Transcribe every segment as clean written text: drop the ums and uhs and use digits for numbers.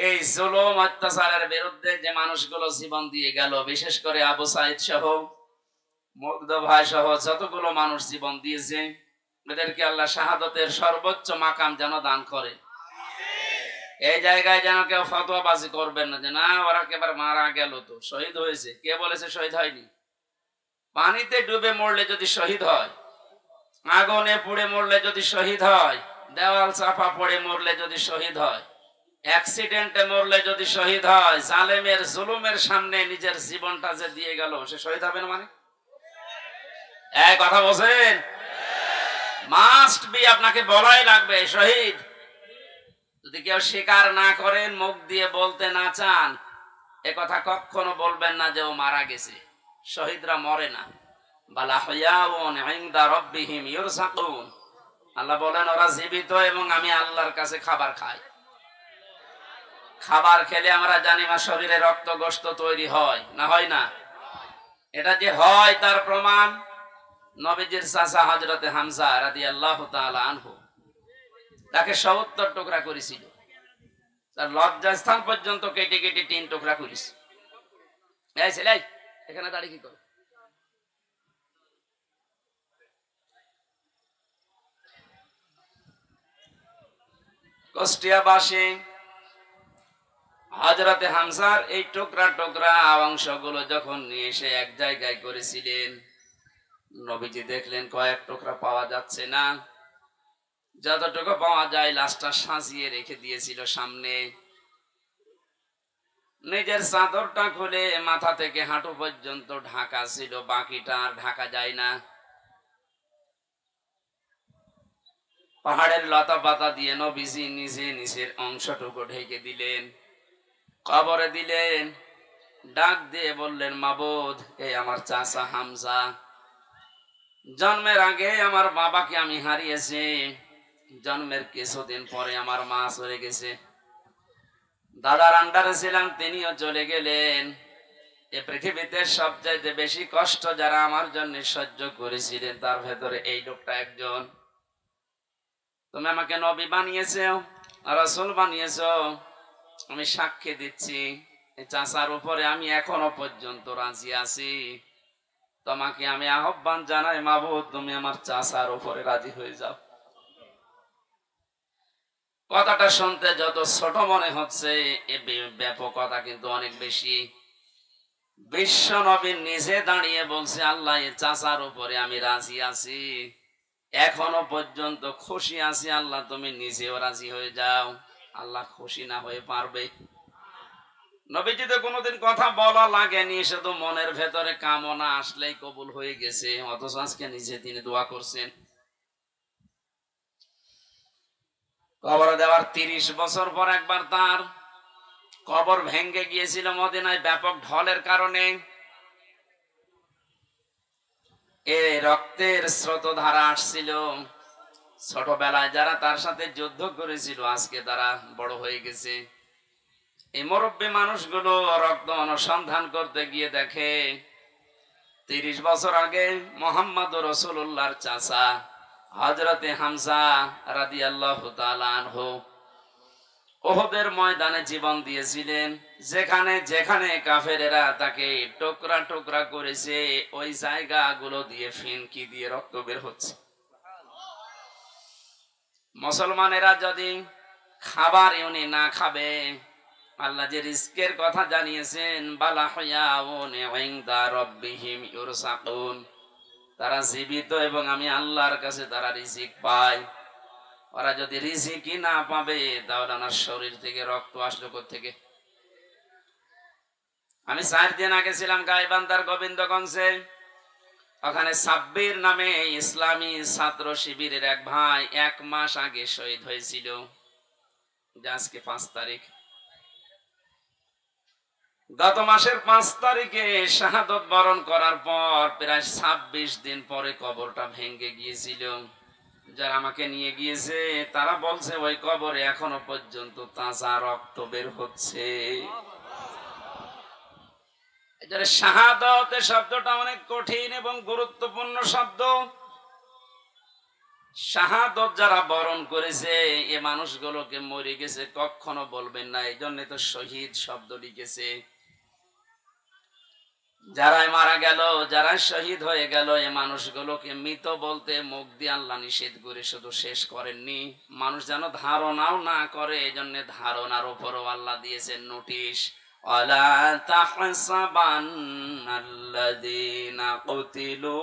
এই জুলুম অত্যাচারের বিরুদ্ধে যে মানুষগুলো জীবন দিয়ে গেল, বিশেষ করে আবু সাইদ সহ, মুগ্ধ ভাই সহ যতগুলো মানুষ জীবন দিয়েছে, এদেরকে আল্লাহ শাহাদতের সর্বোচ্চ মাকাম যেন দান করে। এই জায়গায় যেন কেউ ফতোয়াবাজি করবেন না যে না ওরা একেবারে মারা গেল, তো শহীদ হয়েছে। কে বলেছে শহীদ হয়নি? পানিতে ডুবে মরলে যদি শহীদ হয়, আগুনে পুড়ে মরলে যদি শহীদ হয়, দেওয়াল চাপা পড়ে মরলে যদি শহীদ হয়, অ্যাক্সিডেন্টে মরলে যদি শহীদ হয়, জালেমের জুলুমের সামনে নিজের জীবনটা যে দিয়ে গেল, সে শহীদ হবে না? মানে এই কথা বলছেন, মাস্ট বি, আপনাকে বলাই লাগবে শহীদ। যদি কেউ স্বীকার না করেন, মুখ দিয়ে বলতে না চান, এ কথা কখনো বলবেন না যে ও মারা গেছে। শহীদরা মরে না। বালা হুয়াউন ইনদা রাব্বিহিম ইউরযাকুন। আল্লাহ বলেন ওরা জীবিত এবং আমি আল্লাহর কাছে খাবার খাই। খাবার খেলে আমরা জানি মা শরীরে রক্ত গোশত তৈরি হয় না, হয় না? এটা যে হয় তার প্রমাণ নবীজির চাচা হযরতে হামজা রাদিয়াল্লাহু তাআলা আনহু, তাকে ৭০ টুকরা করেছিল। তার লজ্জাস্থান পর্যন্ত কেটে কেটে ৩ টুকরা করেছে। এই ছেলে এখানে দাঁড়িয়ে কি করো? কুষ্টিয়াবাসী হযরতে হামজার এই টুকরা টুকরা অংশগুলো যখন নিয়ে এসে এক জায়গায় করেছিলেন, নবীজি দেখলেন কয়েক টুকরা পাওয়া যাচ্ছে না। যতটুকু পাওয়া যায় লাশটা সাজিয়ে রেখে দিয়েছিল সামনে। নিজের চাদরটা খুলে মাথা থেকে হাঁটু পর্যন্ত ঢাকা ছিল, বাকিটা আর ঢাকা যায় না। পাহাড়ের লতা পাতা দিয়ে নবীজি নিজে নিজের অংশটুকু ঢেকে দিলেন, কবরে দিলেন। ডাক দিয়ে বললেন, মাবুদ, এই আমার চাচা হামজা। জন্মের আগে আমার বাবাকে আমি হারিয়েছি, জন্মের কিছুদিন পরে আমার মা চলে গেছে। দাদার আন্ডারে ছিলাম, তিনিও চলে গেলেন। এ পৃথিবীতে সবচাইতে বেশি কষ্ট যারা আমার জন্য সহ্য করেছিলেন, তার ভেতরে এই লোকটা একজন। তুমি আমাকে নবী বানিয়েছো, রাসূল বানিয়েছো, আমি সাক্ষী দিচ্ছি এই চাচার উপরে আমি এখনো পর্যন্ত রাজি আছি। তোমাকে আমি আহ্বান জানাই, মাবুদ, তুমি আমার চাচার উপরে রাজি হয়ে যাও। কথাটা শুনতে যত ছোট মনে হচ্ছে, এ ব্যাপকতা কিন্তু অনেক বেশি। বিশ্ব নবী নিজে দাঁড়িয়ে বলছে, আল্লাহ, এই চাচার উপরে আমি রাজি আছি, এখনো পর্যন্ত খুশি আছি, আল্লাহ তুমি নিজেও রাজি হয়ে যাও। আল্লাহ খুশি না হয়ে পারবে? নবীজি তো কোনোদিন কথা বলা লাগেনি, শুধু মনের ভেতরে কামনা আসলেই কবুল হয়ে গেছে। অথচ আজকে নিজে তিনি দোয়া করছেন। কবর দেওয়ার ৩০ বছর পর একবার তার কবর ভেঙে গিয়েছিল মদিনায় ব্যাপক ঢলের কারণে। এ রক্তের স্রোতধারা আসছিল। ছোটবেলায় যারা তার সাথে যুদ্ধ করেছিল, আজকে তারা বড় হয়ে গেছে। এই মুরব্বী মানুষগুলো রক্ত অনুসন্ধান করতে গিয়ে দেখে ৩০ বছর আগে মুহাম্মদুর রাসূলুল্লাহর চাচা হযরতে হামজা রাদিয়াল্লাহু তাআলা আনহু উহুদের ময়দানে জীবন দিয়েছিলেন। যেখানে যেখানে কাফেরেরা তাকে টুকরা টুকরা করেছে, ওই জায়গাগুলো দিয়ে ফিনকি দিয়ে রক্ত বের হচ্ছে। মুসলমানেরা যদি খাবার ইউনি না খাবে, আল্লাহ যে রিজকের কথা জানিয়েছেন, বালা হুয়াউন ইনদা রাব্বিহিম ইউরযাকুন, তারা জীবিত এবং আমি আল্লাহর কাছে তারা রিজিক পায়। ওরা যদি রিজিকই না পাবে, তাহলে আমার শরীর থেকে রক্ত আসলো কোত্থেকে? আমি ৪ দিন আগে ছিলাম গাইবান্ধার গোবিন্দগঞ্জে। ওখানে সাব্বির নামে ইসলামী ছাত্র শিবিরের এক ভাই ১ মাস আগে শহীদ হয়েছিল। আজকে ৫ তারিখ। গত মাসের ৫ তারিখে শাহাদত বরণ করার পর প্রায় ২৬ দিন পরে কবরটা ভেঙে গিয়েছিল। যারা আমাকে নিয়ে গিয়েছে তারা বলছে ওই কবরে এখনো পর্যন্ত তাজা রক্ত বের হচ্ছে। শাহাদত শব্দটা অনেক কঠিন এবং গুরুত্বপূর্ণ শব্দ। শাহাদত যারা বরণ করেছে এ মানুষগুলোকে মরে গেছে কখনো বলবেন না, এই জন্য তো শহীদ শব্দ লিখেছে। যারাই মারা গেল, যারা শহীদ হয়ে গেল, এ মানুষগুলোকে মৃত বলতে মুখ দিয়ে আল্লাহ নিষেধ করে শুধু শেষ করেননি, মানুষ যেন ধারণাও না করে, এই জন্য ধারণার উপরও আল্লাহ দিয়েছেন নোটিশ। ওয়ালা তাহসাবান্নাল্লাযীনা কুতিলু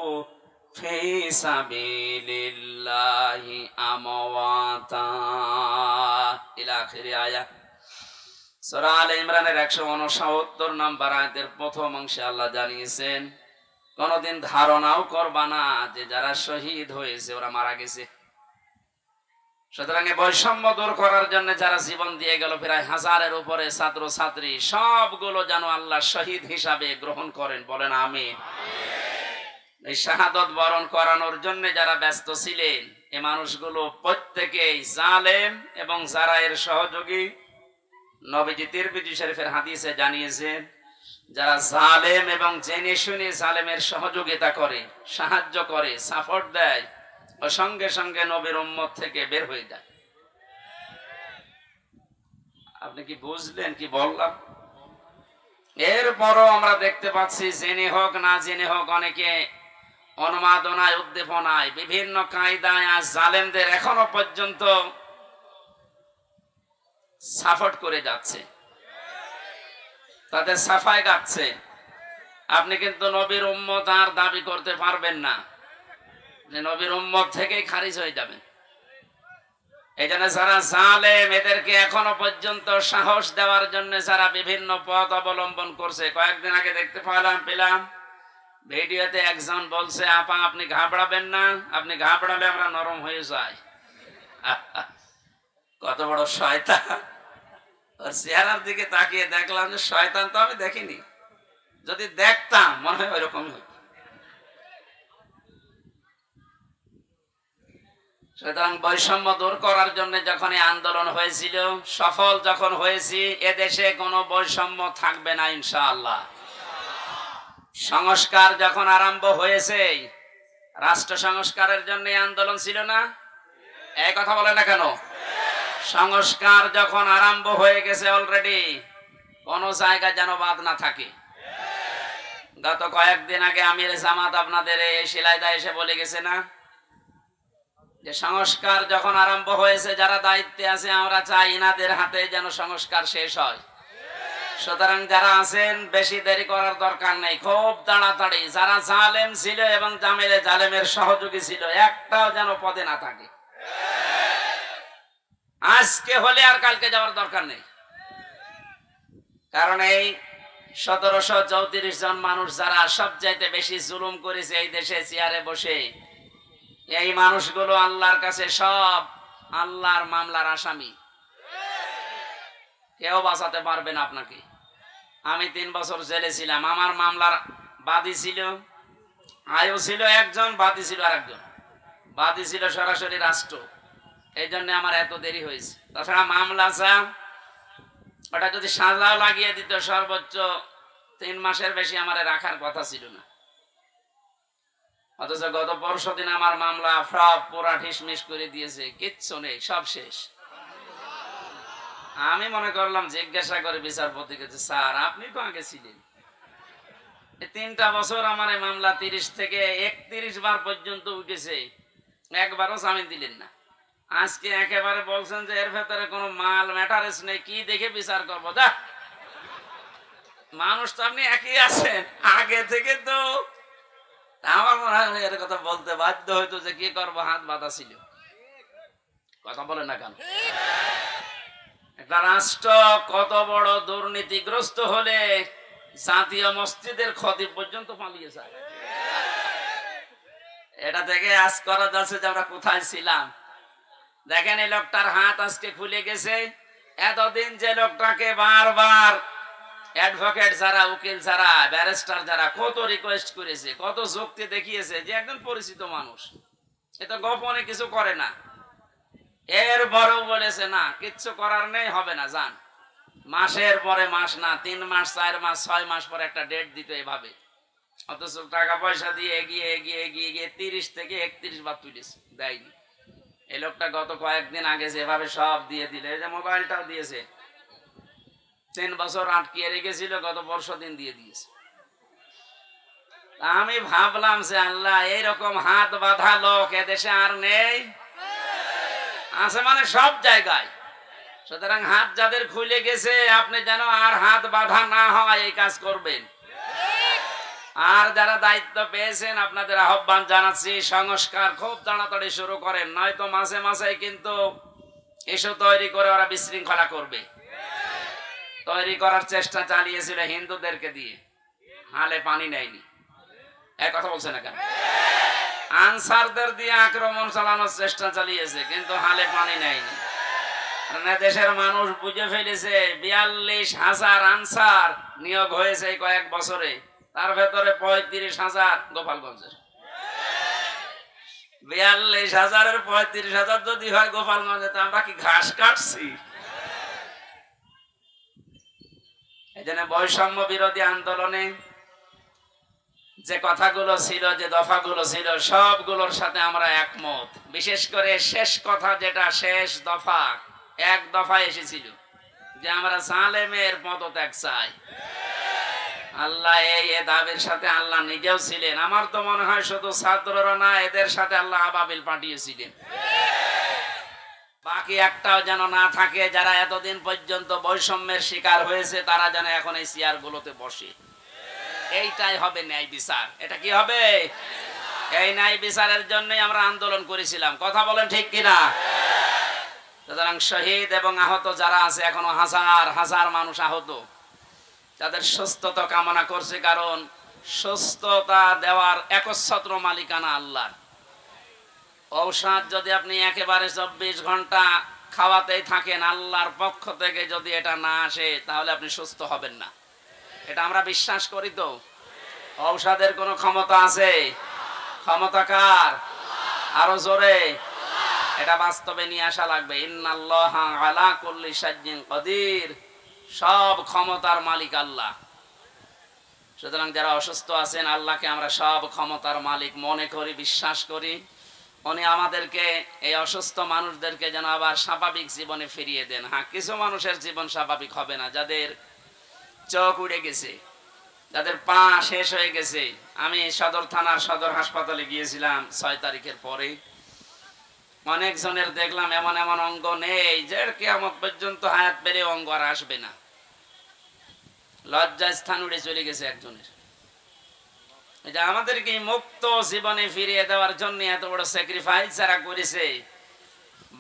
ফি সাবিলিল্লাহি আমওয়াতা ইলা আখিরি আয়াত। সূরা আলে ইমরানের 169 নম্বর আয়াতের প্রথম অংশে আল্লাহ জানিয়েছেন কোনদিন ধারণাও করবা না যে যারা শহীদ হয়েছে ওরা মারা গেছে। সুতরাং বৈষম্য দূর করার জন্য যারা জীবন দিয়ে গেল প্রায় 1000-এর উপরে ছাত্র ছাত্রী, সবগুলো যেন আল্লাহ শহীদ হিসাবে গ্রহণ করেন, বলেন আমিন। এই শাহাদত বরণ করানোর জন্য যারা ব্যস্ত ছিলেন এই মানুষগুলো প্রত্যেকেই জালেম এবং যারা এর সহযোগী। নবীজি তিরমিজি শরীফের হাদিসে জানিয়েছেন যারা জালেম এবং জেনে শুনে জালেমের সহযোগিতা করে, সাহায্য করে, সাপোর্ট দেয়, ও সঙ্গে সঙ্গে নবীর উম্মত থেকে বের হয়ে যায়। আপনি কি বুঝলেন কি বললাম? এরপরও আমরা দেখতে পাচ্ছি জেনে হোক না জেনে হোক অনেকে উন্মাদনায় উদ্দীপনায় বিভিন্ন কায়দায় আজ জালেমদের এখনো পর্যন্ত সাপোর্ট করে যাচ্ছে, তাদের সাফাই গাচ্ছে। আপনি কিন্তু নবীর উম্মত আর দাবি করতে পারবেন না, যে নবীর উম্মত থেকেই খারিজ হয়ে যাবেন। এই জন্য যারা জালেম এদেরকে এখনো পর্যন্ত সাহস দেওয়ার জন্য যারা বিভিন্ন পথ অবলম্বন করছে। কয়েকদিন আগে দেখতে পেলাম ভিডিওতে একজন বলছে, আপা আপনি ঘাবড়াবেন না, আপনি ঘাবড়ালে আমরা নরম হয়ে যাই। কত বড় শয়তান! ওর চেহারার দিকে তাকিয়ে দেখলাম যে শয়তান তো আমি দেখিনি, যদি দেখতাম মনে হয় ওইরকমই হতো। সুতরাং বৈষম্য দূর করার জন্য যখন এই আন্দোলন হয়েছিল, সফল যখন হয়েছি, এদেশে কোনো বৈষম্য থাকবে না ইনশাআল্লাহ। সংস্কার যখন আরম্ভ হয়েছে, রাষ্ট্র সংস্কারের জন্য আন্দোলন ছিল না? এই কথা বলে না কেন? সংস্কার যখন আরম্ভ হয়ে গেছে অলরেডি, কোন জায়গা যেন বাদ না থাকে। গত কয়েকদিন আগে আমির জামাত আপনাদের এই শিলাইদা এসে বলে গেছে না যে সংস্কার যখন আরম্ভ হয়েছে, যারা দায়িত্বে আছে আমরা চাই ইনাদের হাতে যেন সংস্কার শেষ হয়। সুতরাং যারা আছেন বেশি দেরি করার দরকার নেই, খুব তাড়াতাড়ি যারা জালেম ছিল এবং জালেমের সহযোগী ছিল একটাও যেন পদে না থাকে। আজকে হলে আর কালকে যাওয়ার দরকার নেই, কারণ এই 1734 জন মানুষ যারা সবচাইতে বেশি জুলুম করেছে এই দেশে চেয়ারে বসে, এই মানুষগুলো আল্লাহর কাছে সব আল্লাহর মামলার আসামি। কেউ বাঁচাতে পারবে না আপনাকে। আমি 3 বছর জেলে ছিলাম, আমার মামলার বাদী ছিল আয়ু ছিল একজন, বাদী ছিল আরেকজন। বাদী ছিল সরাসরি রাষ্ট্র, এই জন্য আমার এত দেরি হয়েছে। তাছাড়া মামলা ওটা যদি সাজাও লাগিয়ে দিত সর্বোচ্চ 3 মাসের বেশি আমার রাখার কথা ছিল না। অথচ গত পরশুদিন আমার মামলা সব পুরা ঠিসমিস করে দিয়েছে, কিচ্ছু নেই, সব শেষ। আমি মনে করলাম জিজ্ঞাসা করে বিচারপতিকে, স্যার আপনি তো আগে ছিলেন, 3টা বছর আমার এই মামলা 30 থেকে 31 বার পর্যন্ত উঠেছে, একবারও জামিন দিলেন না। আজকে একেবারে বলছেন যে এর ভেতরে কোনো মাল ম্যাটারেস নেই, কি দেখে বিচার করবো? যা, মানুষ তো আপনি একই আছেন আগে থেকে। তো আমার মনে হয় এর কথা বলতে বাধ্য হইতো যে কি করবো, হাত বাঁধা ছিল। কথা বলে না কেন? একটা রাষ্ট্র কত বড় দুর্নীতিগ্রস্ত হলে জাতীয় মসজিদের খতিব পর্যন্ত পালিয়ে যায়। এটা থেকে আজ করা যাচ্ছে যে আমরা কোথায় ছিলাম। দেখেন এই লোকটার হাত আজকে খুলে গেছে। এতদিন যে লোকটাকে বারবার অ্যাডভোকেট যারা, উকিল যারা, ব্যারিস্টার যারা কত রিকোয়েস্ট করেছে, কত যুক্তি দেখিয়েছে যে একজন পরিচিত মানুষ, এটা গোপনে কিছু করে না, এর বড়ও বলেছে না কিচ্ছু করার নেই, হবে না, যান। মাসের পরে মাস না, 3 মাস, 4 মাস, 6 মাস পরে একটা ডেট দিত এভাবে। অথচ টাকা পয়সা দিয়ে এগিয়ে 30 থেকে 31 বার তুলেছে, দেয়নি। এই লোকটা গত কয়েকদিন আগে যেভাবে সব দিয়ে দিল, এই যে মোবাইলটাও দিয়েছে, 3 বছর আটকিয়ে রেখেছিল, গত বর্ষ দিন দিয়ে দিয়েছে। আমি ভাবলাম যে আল্লাহ, এইরকম হাত বাঁধা লোক এদেশে আর নেই, আছে মানে সব জায়গায়। সুতরাং হাত যাদের খুলে গেছে, আপনি যেন আর হাত বাঁধা না হয় এই কাজ করবেন। আর যারা দায়িত্ব পেয়েছেন, আপনাদের আহ্বান জানাচ্ছি, সংস্কার খুব তাড়াতাড়ি শুরু করেন, নয়তো মাসে মাসে কিন্তু ইস্যু তৈরি করে ওরা বিশৃঙ্খলা করবে। তৈরি করার চেষ্টা চালিয়েছিল হিন্দুদেরকে দিয়ে, হালে পানি নেয়নি। এক কথা বলছে না কেন? আনসারদের দিয়ে আক্রমণ চালানোর চেষ্টা চালিয়েছে, কিন্তু হালে পানি নেয়নি। দেশের মানুষ বুঝে ফেলেছে 42,000 আনসার নিয়োগ হয়েছে কয়েক বছরে, তার ভেতরে 35,000 গোপালগঞ্জের। 42,000-এর 35,000 যদি হয় গোপালগঞ্জে, তো আমরা কি ঘাস কাটছি? এই জন্য বৈষম্য বিরোধী আন্দোলনে যে কথাগুলো ছিল, যে দফাগুলো ছিল, সবগুলোর সাথে আমরা একমত। বিশেষ করে শেষ কথা, যেটা শেষ দফা, এক দফা এসেছিল যে আমরা জালেমের পদত্যাগ চাই। আল্লাহ এই দাবির সাথে আল্লাহ নিজেও ছিলেন। আমার তো মনে হয় শুধু ছাত্ররা না, এদের সাথে আল্লাহ আবাবিল পাঠিয়েছিলেন। বাকি একটাও যেন না থাকে, যারা এতদিন পর্যন্ত বৈষম্যের শিকার হয়েছে, তারা যেন এখন এই চেয়ার গুলোতে বসে। এইটাই হবে ন্যায় বিচার। এটা কি হবে? এই ন্যায় বিচারের জন্যই আমরা আন্দোলন করেছিলাম। কথা বলেন ঠিক কিনা? সুতরাং শহীদ এবং আহত যারা আছে, এখনো হাজার হাজার মানুষ আহত, তাদের সুস্থতা কামনা করছে। কারণ সুস্থতা দেওয়ার একচ্ছত্র মালিকানা আল্লাহর। ঔষধ যদি আপনি একেবারে 24 ঘন্টা খাওয়াতেই থাকেন, আল্লাহর পক্ষ থেকে যদি এটা না আসে, তাহলে আপনি সুস্থ হবেন না। এটা আমরা বিশ্বাস করি। তো ঔষধের কোনো ক্ষমতা আছে? ক্ষমতা কার? আরো জোরে। এটা বাস্তবে নিয়ে আসা লাগবে। ইন্নাল্লাহা আলা কুল্লি শাইইন কাদির। সব ক্ষমতার মালিক আল্লাহ। সুতরাং যারা অসুস্থ আছেন, আল্লাহকে আমরা সব ক্ষমতার মালিক মনে করি, বিশ্বাস করি। উনি আমাদেরকে, এই অসুস্থ মানুষদেরকে যেন আবার স্বাভাবিক জীবনে ফিরিয়ে দেন। হ্যাঁ, কিছু মানুষের জীবন স্বাভাবিক হবে না, যাদের চোখ উড়ে গেছে, যাদের পা শেষ হয়ে গেছে। আমি সদর থানার সদর হাসপাতালে গিয়েছিলাম 6 তারিখের পরে। অনেকজনের দেখলাম এমন এমন অঙ্গ নেই, যে কিয়ামত পর্যন্ত হায়াত পেলে অঙ্গ আর আসবে না। লজ্জা স্থান উড়ে চলে গেছে একজনের। এটা আমাদেরকে মুক্ত জীবনে ফিরিয়ে দেওয়ার জন্য এত বড় স্যাক্রিফাইস যারা করেছে।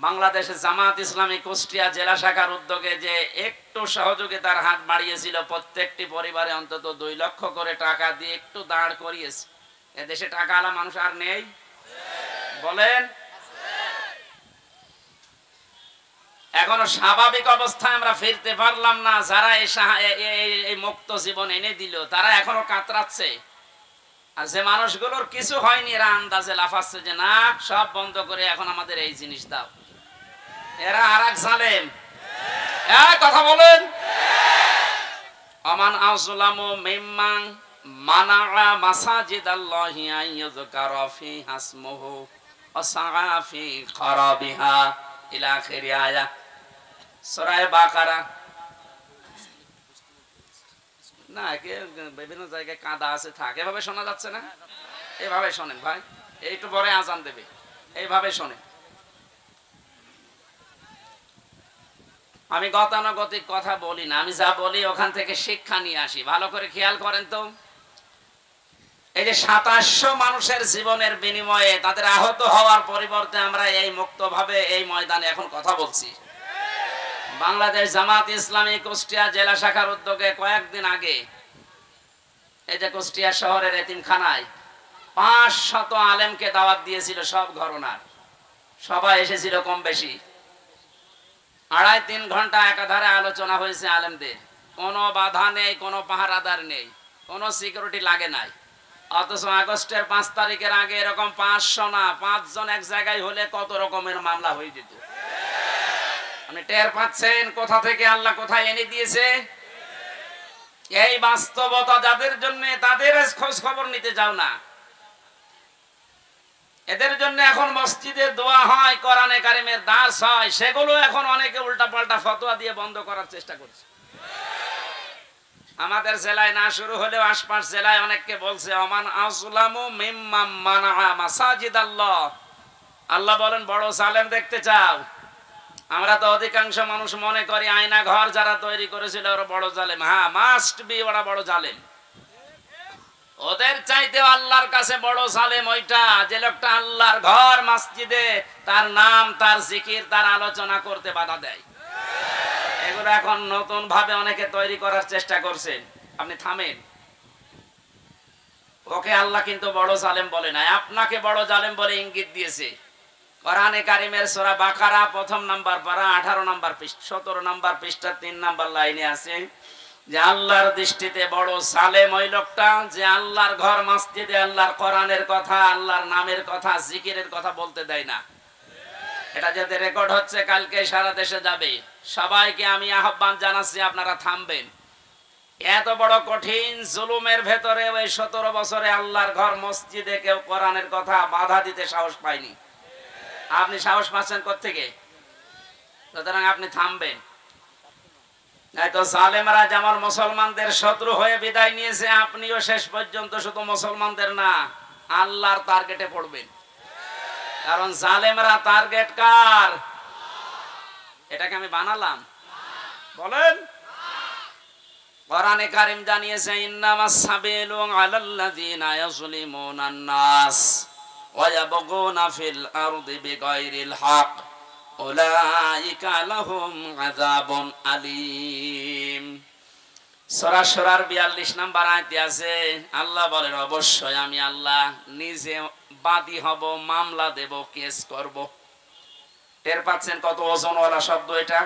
বাংলাদেশে জামাত ইসলামী কুষ্টিয়া জেলা শাখার উদ্যোগে যে একটু সহযোগিতার হাত বাড়িয়েছিল, প্রত্যেকটি পরিবারে অন্তত 2 লক্ষ করে টাকা দিয়ে একটু দাঁড় করিয়েছে। এদেশে টাকাওয়ালা মানুষ আর নেই? বলেন। এখনো স্বাভাবিক অবস্থায় আমরা ফিরতে পারলাম না। যারা এই মুক্ত জীবন এনে দিল, তারা এখনো কাতরাচ্ছে। আর যে মানুষগুলোর কিছু হয়নি, এরা আন্দাজে লাফাচ্ছে যে না, সব বন্ধ করে এখন আমাদের এই জিনিস দাও। এরা আরেক জালেম। কথা বলেন। আমান আযলামু মিম্মান মানাআ মাসাজিদাল্লাহি আন ইউযকারা ফিহা ইসমুহু ওয়া সাআ ফি খারাবিহা ইলা আখিরি আয়াত, সূরা বাকারা। না, বিভিন্ন জায়গায় কাদা আছে, থাকে এভাবে শোনা যাচ্ছে না? এইভাবে শোনেন ভাই, একটু পরে আজান দেবে, এইভাবে শোনেন। আমি গতানুগতিক কথা বলি না, আমি যা বলি ওখান থেকে শিক্ষা নিয়ে আসি। ভালো করে খেয়াল করেন তো। এই যে 2700 মানুষের জীবনের বিনিময়ে তাদের আহত হওয়ার পরিবর্তে আমরা এই মুক্তভাবে এই ময়দানে এখন কথা বলছি। বাংলাদেশ জামাত ইসলামী কুষ্টিয়া জেলা শাখার উদ্যোগে কয়েকদিন আগে এই যে কুষ্টিয়া শহরের এতিমখানায় 500 আলেমকে দাওয়াত দিয়েছিল, সব ঘরনার। সবাই এসেছিল কম বেশি। 2.5-3 ঘন্টা একাধারে আলোচনা হয়েছে আলেমদের। কোনো বাধা নেই, কোনো পাহারাদার নেই, কোনো সিকিউরিটি লাগে নাই। অথচ আগস্টের 5 তারিখের আগে এরকম 500 না, 5 জন এক জায়গায় হলে কত রকমের মামলা হয়ে যেত। আপনি টের পাচ্ছেন কোথা থেকে আল্লাহ কোথায় এনে দিয়েছে? এই বাস্তবতা যাদের জন্য, তাদের খোঁজ খবর নিতে যাও না। এদের জন্য এখন মসজিদে দোয়া হয়, কোরআনে কারিমের দার্স হয়, সেগুলো এখন অনেকে উল্টাপাল্টা ফতোয়া দিয়ে বন্ধ করার চেষ্টা করছে। আমাদের জেলায় না শুরু হলেও আশপাশ জেলায় অনেককে বলছে ওমান আসলামু মিম্মাম মানা মাসাজিদ আল্লাহ। আল্লাহ বলেন বড় জালেম দেখতে চাও? আমরা তো অধিকাংশ মানুষ মনে করি আয়না ঘর যারা তৈরি করেছিল ওরা বড় জালেম। হ্যাঁ, মাস্ট বি ওরা বড় জালেম। ওদের চাইতে আল্লাহর কাছে বড় জালেম ওইটা যে লোকটা আল্লাহর ঘর মসজিদে তার নাম, তার জিকির, তার আলোচনা করতে বাধা দেয়। এগুলো এখন নতুন ভাবে অনেকে তৈরি করার চেষ্টা করছে। আপনি থামেন। ওকে আল্লাহ কিন্তু বড় জালেম বলে নাই, আপনাকে বড় জালেম বলে ইঙ্গিত দিয়েছে। কোরআনে কারিমের সূরা বাকারা প্রথম নাম্বার পারা 18 নাম্বার পৃষ্ঠা 17 নাম্বার পৃষ্ঠা 3 নাম্বার লাইনে আছে যে আল্লাহর দৃষ্টিতে বড় জালেম ওই লোকটা যে আল্লাহর ঘর মসজিদে আল্লাহর কোরআনের কথা, আল্লাহর নামের কথা, জিকিরের কথা বলতে দেয় না। এটা যাতে রেকর্ড হচ্ছে, কালকে সারা দেশে যাবে। সবাইকে আমি আহ্বান জানাচ্ছি আপনারা থামবেন। এত বড় কঠিন জুলুমের ভেতরে ওই 17 বছরে আল্লাহর ঘর মসজিদে কেউ কোরআনের কথা বাধা দিতে সাহস পায়নি। আপনি সাহস পাচ্ছেন কোত্থেকে? সুতরাং আপনি থামবেন। তো জালেমরা যেমন মুসলমানদের শত্রু হয়ে বিদায় নিয়েছে, আপনিও শেষ পর্যন্ত শুধু মুসলমানদের না আল্লাহর টার্গেটে পড়বেন। কারণ জালেমরা টার্গেট কার? এটাকে আমি বানালাম? বলেন। কোরআনে কারীম জানিয়েছে ইন্নামাস সাবিলু আলাল্লাযিনা ইয়াজলিমুনান নাস ওয়া ইয়াবগুনা ফিল আরদি বিগাইরিল হক উলাইকা লাহুম আযাবুন আলীম। সূরা শুরার 42 নম্বর আয়াতে আছে, আল্লাহ বলেন অবশ্যই আমি আল্লাহ নিজে বাদী হব, মামলা দেব, কেস করব। টের পাচ্ছেন কত ওজনওয়ালা শব্দ এটা?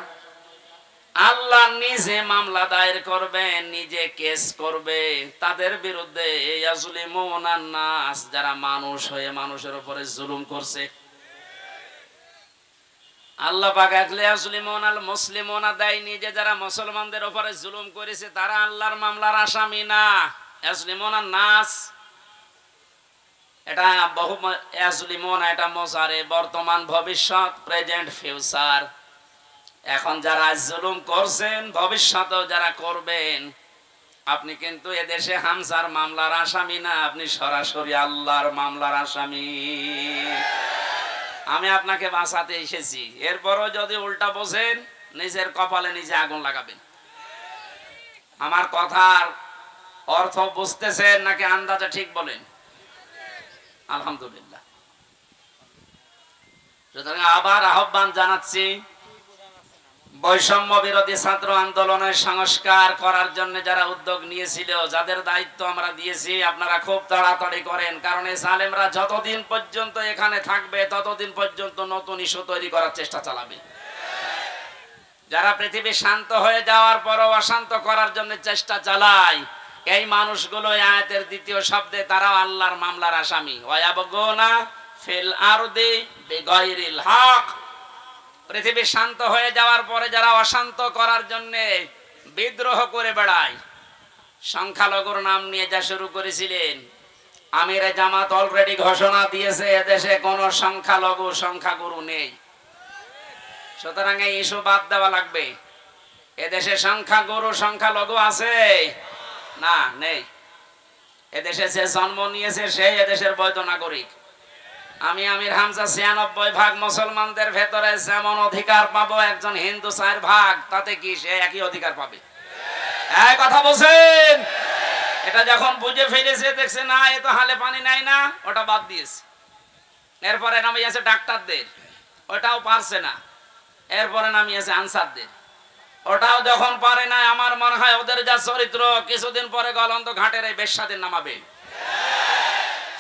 আল্লাহ নিজে মামলা দায়ের করবে, নিজে কেস করবে তাদের বিরুদ্ধে ইয়াজলিমুনান নাস, যারা মানুষ হয়ে মানুষের উপরে জুলুম করছে। আল্লাহ পাক একলে ইয়াজলিমুনাল মুসলিমুনা দেয়নি যে যারা মুসলমানদের উপরে জুলুম করেছে তারা আল্লাহর মামলার আসামি না। ইয়াজলিমুনান নাস এটা বহু ইয়াজলিমুনা, এটা মুজারে, বর্তমান, ভবিষ্যৎ, প্রেজেন্ট, ফিউচার। এখন যারা জুলুম করছেন, ভবিষ্যতেও যারা করবেন, আপনি কিন্তু এদেশে হামজার মামলার আসামি না, আপনি সরাসরি আল্লাহর মামলার আসামি। আমি আপনাকে বাঁচাতে এসেছি, এরপরও যদি উল্টা বোঝেন নিজের কপালে নিজে আগুন লাগাবেন। আমার কথার অর্থ বুঝতেছেন নাকি আন্দাজে ঠিক বলেন? আলহামদুলিল্লাহ। সুতরাং আবার আহ্বান জানাচ্ছি, বৈষম্য বিরোধী ছাত্র আন্দোলনের সংস্কার করার জন্য যারা উদ্যোগ নিয়েছিল, যাদের দায়িত্ব আমরা দিয়েছি, আপনারা খুব তাড়াতাড়ি করেন। কারণ এই জালেমরা যতদিন পর্যন্ত এখানে থাকবে ততদিন পর্যন্ত নতুন ইস্যু তৈরি করার চেষ্টা চালাবে। যারা পৃথিবী শান্ত হয়ে যাওয়ার পরও অশান্ত করার জন্য চেষ্টা চালায়, এই মানুষগুলো আয়াতের দ্বিতীয় শব্দে তারাও আল্লাহর মামলার আসামি। ওয়ায়াবগুনা ফিল আরদি বিগাইরিল হক। পৃথিবী শান্ত হয়ে যাওয়ার পরে যারা অশান্ত করার জন্য বিদ্রোহ করে বেড়ায়, সংখ্যালঘুর নাম নিয়ে যা শুরু করেছিলেন, আমিরে জামাত অলরেডি ঘোষণা দিয়েছে এদেশে কোনো সংখ্যালঘু সংখ্যাগুরু নেই। সুতরাং এই ইস্যু বাদ দেওয়া লাগবে। এদেশে সংখ্যাগুরু সংখ্যালঘু আছে না? নেই। এদেশে যে জন্ম নিয়েছে সেই এদেশের বৈধ নাগরিক। আমি আমির হামজা 96% মুসলমানদের ভেতরে যেমন অধিকার পাবো, একজন হিন্দু 4%, তাতে কি সে একই অধিকার পাবে? এই কথা বলছেন? এটা যখন বুঝে ফেলেছে, দেখছে না এ তো হালে পানি নাই না, ওটা বাদ দিয়েছে। এরপরে নামিয়েছে ডাক্তারদের, ওটাও পারছে না। এরপরে নামিয়েছে আনসারদের, ওটাও যখন পারে না, আমার মনে হয় ওদের যা চরিত্র, কিছুদিন পরে গলন্দ ঘাটের এই বেশ্যাদের নামাবে।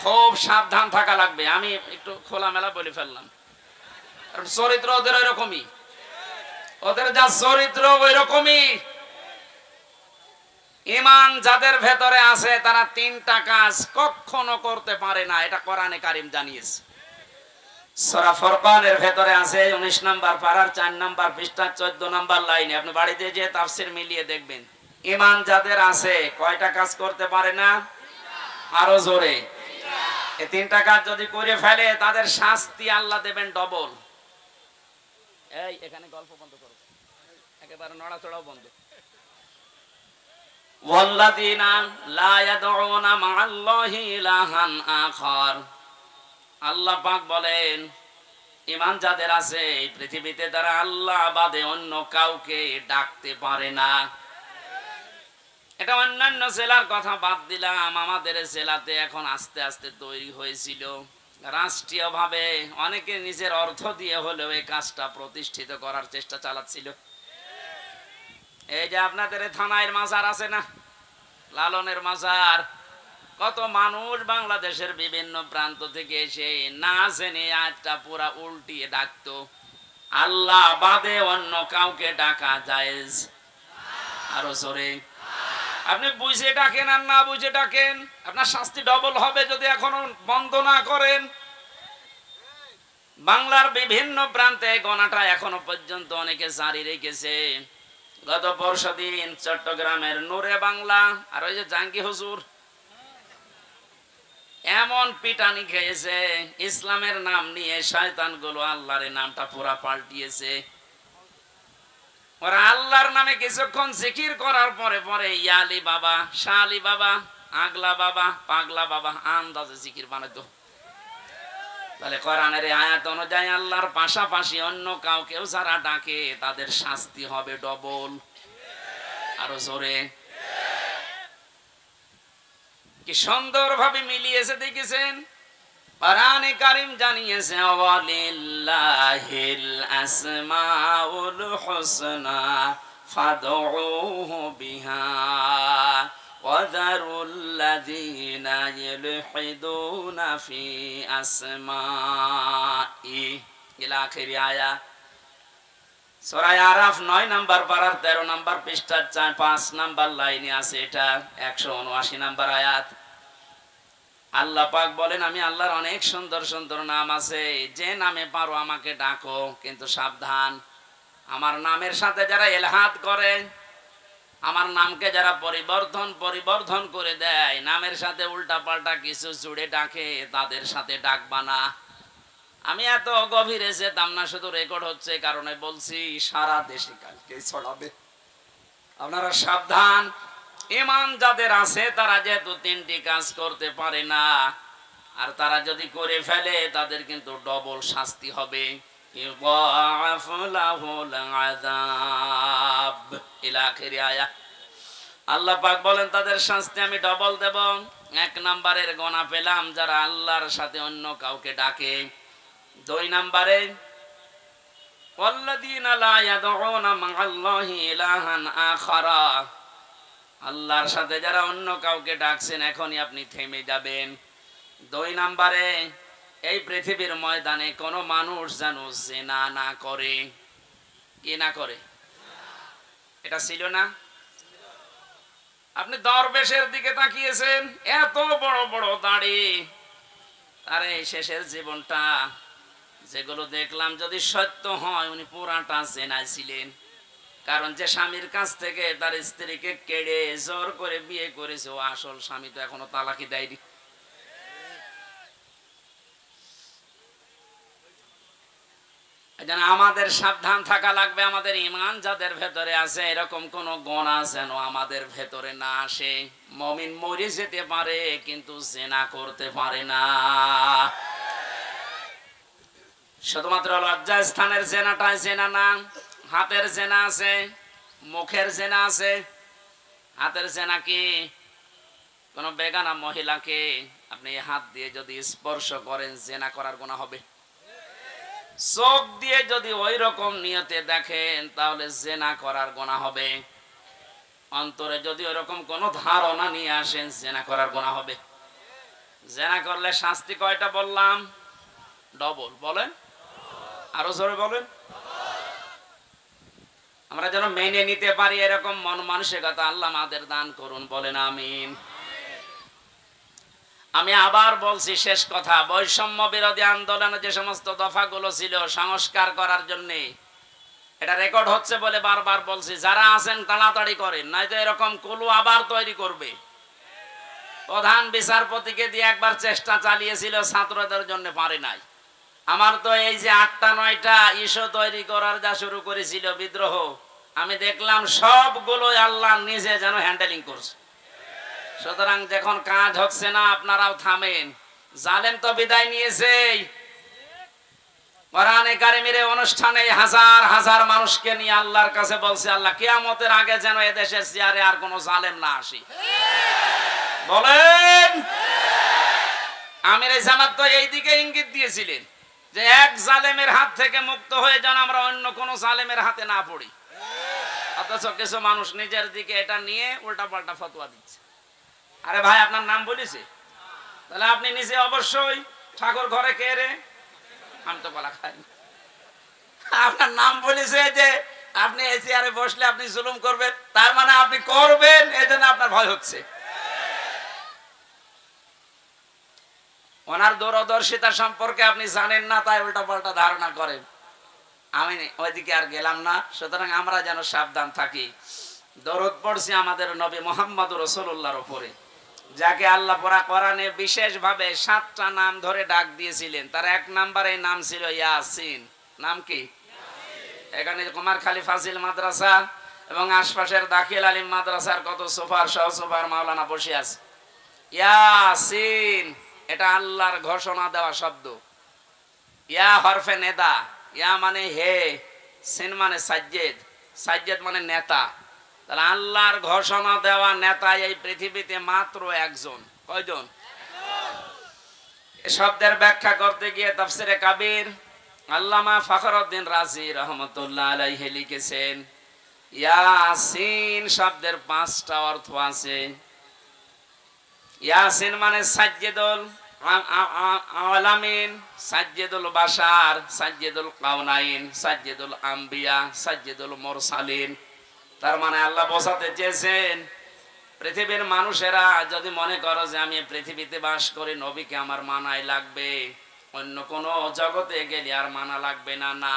খুব সাবধান থাকা লাগবে। আমি একটু খোলামেলা বলে ফেললাম, চরিত্র ওদের ওই রকমই, ওদের যা চরিত্র ওই রকমই। ঈমান যাদের ভেতরে আছে তারা 3টা কাজ কখনো করতে পারে না, এটা কোরআনে কারীম জানিয়েছে। সূরা ফুরকানের ভেতরে আছে 19 নম্বর পারার 4 নম্বর পৃষ্ঠা 14 নম্বর লাইনে। আপনি বাড়িতে যে তাফসীর মিলিয়ে দেখবেন, ঈমান যাদের আছে কয়টা কাজ করতে পারে না? আরো জোরে। এই তিনটা কাজ যদি করে ফেলে তাদের শাস্তি আল্লাহ দেবেন ডবল। এই এখানে গল্প বন্ধ করো, একেবারে নড়াচড়াও বন্ধ। ওয়াল্লাযীনা লা ইয়াদউনা মা'আল্লাহি ইলাহান আখার, আল্লাহ পাক বলেন ঈমান যাদের আছে এই পৃথিবীতে তারা আল্লাহ বাদে অন্য কাউকে ডাকতে পারে না। এটা অন্যান্য জেলার কথা বাদ দিলাম, আমাদের জেলাতে এখন আস্তে আস্তে তৈরি হয়েছিল রাষ্ট্রীয়ভাবে, অনেকে নিজের অর্থ দিয়ে হলেও এই কাজটা প্রতিষ্ঠিত করার চেষ্টা চালাচ্ছিল। এই যে আপনাদের থানায় মাজার আছে না, লালনের মাজার, কত মানুষ বাংলাদেশের বিভিন্ন প্রান্ত থেকে এসে না জেনে আজটা পুরা উল্টিয়ে ডাকতো আল্লাহ বাদে অন্য কাউকে ডাকা জায়েজ। আরো জোরে, আপনি বুঝে ডাকেন আর না বুঝে ডাকেন আপনার শাস্তি ডবল হবে যদি এখনো বন্ধ না করেন। বাংলার বিভিন্ন প্রান্তে গণাটা এখনো পর্যন্ত অনেকে জারি রেখেছে। গত পরশুদিন চট্টগ্রামের নূরে বাংলা আর ওই যে জাঙ্গি হুজুর এমন পিটানি খেয়েছে, ইসলামের নাম নিয়ে শয়তান গুলো আল্লাহর নামটা পুরা পাল্টিয়েছে। ওরা আল্লাহর নামে কিছুক্ষণ জিকির করার পরে পরে ইয়ালি বাবা, শালি বাবা, আগলা বাবা, পাগলা বাবা আন্দাজে জিকির বানাতো। তাহলে কোরআনের আয়াত অনুযায়ী আল্লাহর পাশাপাশি অন্য কাউকেও যারা ডাকে তাদের শাস্তি হবে ডবল। আরো জোরে, কি সুন্দরভাবে মিলিয়েছে দেখেছেন। কোরআনে কারীম জানিয়েছে ওয়ালিল্লাহিল আসমাউল হুসনা ফাদউহু বিহা ওয়াযারুল্লাযীনা ইলহিদুনা ফি আসমাই ইলা আখিরি আয়াত। সূরা আরাফ 9 নম্বর পারার 13 নম্বর পৃষ্ঠার 5 নম্বর লাইনে আছে, এটা 179 নম্বর আয়াত। আল্লাহ পাক বলেন আমি আল্লাহর অনেক সুন্দর সুন্দর নাম আছে, যে নামে পারো আমাকে ডাকো, কিন্তু সাবধান আমার নামের সাথে যারা ইলহাদ করে, আমার নামকে যারা পরিবর্ধন করে দেয়, নামের সাথে উল্টা পাল্টা কিছু জুড়ে ডাকে, তাদের সাথে ডাকবা না। আমি এত গভীরে যেতাম না, শুধু রেকর্ড হচ্ছে কারণে বলছি, সারা দেশে কালকে ছড়াবে। আপনারা সাবধান। ঈমান যাদের আছে তারা যেহেতু তিনটি কাজ করতে পারে না, আর তারা যদি করে ফেলে তাদের কিন্তু ডবল শাস্তি হবে। আল্লাহ পাক বলেন তাদের শাস্তি আমি ডবল দেব। 1 নম্বরের গোনা পেলাম যারা আল্লাহর সাথে অন্য কাউকে ডাকে। 2 নম্বরে ওয়াল্লাযীনা লা ইয়াদউনা মা'আল্লাহি ইলাহান আখারা, আল্লাহর সাথে যারা অন্য কাউকে ডাকছেন এখনই আপনি থেমে যাবেন। 2 নম্বরে এই পৃথিবীর ময়দানে কোনো মানুষ যেন জিনা না করে। কি না করে? এটা ছিল না? আপনি দরবেশের দিকে তাকিয়েছেন, এত বড় বড় দাড়ি, তার এই শেষের জীবনটা যেগুলো দেখলাম যদি সত্য হয় উনি পুরাটা জিনায় ছিলেন। কারণ যে স্বামীর কাছ থেকে তার স্ত্রীকে কেড়ে জোর করে বিয়ে করেছে ও আসল স্বামী তো এখনো তালাকি দেয়নি। আমাদের সাবধান থাকা লাগবে। আমাদের ঈমান যাদের ভেতরে আছে এরকম কোন গুনাহ যেন আমাদের ভেতরে না আসে। মুমিন মরে যেতে পারে কিন্তু জিনা করতে পারে না। শুধুমাত্র লজ্জা স্থানের জেনাটাই জেনা না, হাতের জেনা আছে, মুখের জেনা আছে। হাতের জেনা কি? কোন বেগানা মহিলাকে আপনি হাত দিয়ে যদি স্পর্শ করেন জেনা করার গুনাহ হবে। চোখ দিয়ে যদি ওই রকম নিয়তে দেখেন তাহলে জেনা করার গুনাহ হবে। অন্তরে যদি ওই রকম কোন ধারণা নিয়ে আসেন জেনা করার গুনাহ হবে। জেনা করলে শাস্তি কয়টা বললাম? ডবল। বলেন, আরো জোরে বলেন। আমরা যেন মেনে নিতে পারি এরকম মন মানসিকতা আল্লাহ আমাদের দান করুন। বলেন আমিন। আমি আবার বলছি শেষ কথা, বৈষম্য বিরোধী আন্দোলনে যে সমস্ত দফাগুলো ছিল সংস্কার করার জন্য, এটা রেকর্ড হচ্ছে বলে বারবার বলছি, যারা আছেন তাড়াতাড়ি করেন, নয়তো এরকম কুলু আবার তৈরি করবে। প্রধান বিচারপতিকে দিয়ে একবার চেষ্টা চালিয়েছিল, ছাত্রদের জন্য পারে নাই। আমার তো এই যে 8টা 9টা ইস্যু তৈরি করার যা শুরু করেছিল বিদ্রোহ, আমি দেখলাম সবগুলো আল্লাহ নিজে যেন হ্যান্ডেলিং করছে। সুতরাং যখন কাজ হচ্ছে না আপনারাও থামেন। জালেম তো বিদায় নিয়েছে। কোরআনে কারিমের অনুষ্ঠানে হাজার হাজার মানুষকে নিয়ে আল্লাহর কাছে বলছে, আল্লাহ কিয়ামতের আগে যেন এদেশের চেয়ারে আর কোনো জালেম না আসে। বলেন। আমির জামাত তো এই দিকে ইঙ্গিত দিয়েছিলেন যে এক জালেমের হাত থেকে মুক্ত হয়ে যেন আমরা অন্য কোনো জালেমের হাতে না পড়ি। অথচ কিছু মানুষ নিজের দিকে এটা নিয়ে উল্টাপাল্টা ফতোয়া দিচ্ছে। আরে ভাই, আপনার নাম বলেছে, তাহলে আপনি নিজে অবশ্যই ঠাকুর ঘরে কে রে, আমি তো বলা খাই। আপনার নাম বলেছে যে আপনি এই চেয়ারে বসলে আপনি জুলুম করবেন, তার মানে আপনি করবেন, এই জন্য আপনার ভয় হচ্ছে। ওনার দূরদর্শিতা সম্পর্কে আপনি জানেন না, তাই উল্টাপাল্টা ধারণা করেন। আমি ওইদিকে আর গেলাম না। সুতরাং আমরা যেন সাবধান থাকি। দরুদ পড়ছি আমাদের নবী মুহাম্মদ রাসূলুল্লাহর উপরে, যাকে আল্লাহ কোরআনে বিশেষভাবে 7টা নাম ধরে ডাক দিয়েছিলেন। তার 1 নম্বরে নাম ছিল ইয়াসিন। নাম কি? এখানে কুমারখালী ফাজিল মাদ্রাসা এবং আশপাশের দাখিল আলিম মাদ্রাসার কত সুপার সহ সুপার মাওলানা বসে আছে। ইয়াসিন এটা আল্লাহর ঘোষণা দেওয়া শব্দ। ইয়া হরফে নেদা, ইয়া মানে হে, সিন মানে সাজ্জেদ, সাজ্জেদ মানে নেতা। তাহলে আল্লাহর ঘোষণা দেওয়া নেতা এই পৃথিবীতে মাত্র একজন। কয়জন? এই শব্দের ব্যাখ্যা করতে গিয়ে তাফসিরে কাবির আল্লামা ফখরউদ্দিন রাজি রহমতুল্লাহ আলাইহি লিখেছেন, ইয়াসিন শব্দের 5টা অর্থ আছে। ইয়াসিন মানে সাজ্জেদুল আলামিন, সাজ্জেদুল বাশার, সাজ্জেদুল কাউনাইন, সাজ্জেদুল আম্বিয়া, সাজ্জেদুল মুরসালিন। তার মানে আল্লাহ বোঝাতে চেয়েছেন পৃথিবীর মানুষেরা যদি মনে করো যে আমি পৃথিবীতে বাস করি, নবীকে আমার মানাই লাগবে, অন্য কোন জগতে গেলে আর মানা লাগবে না। না,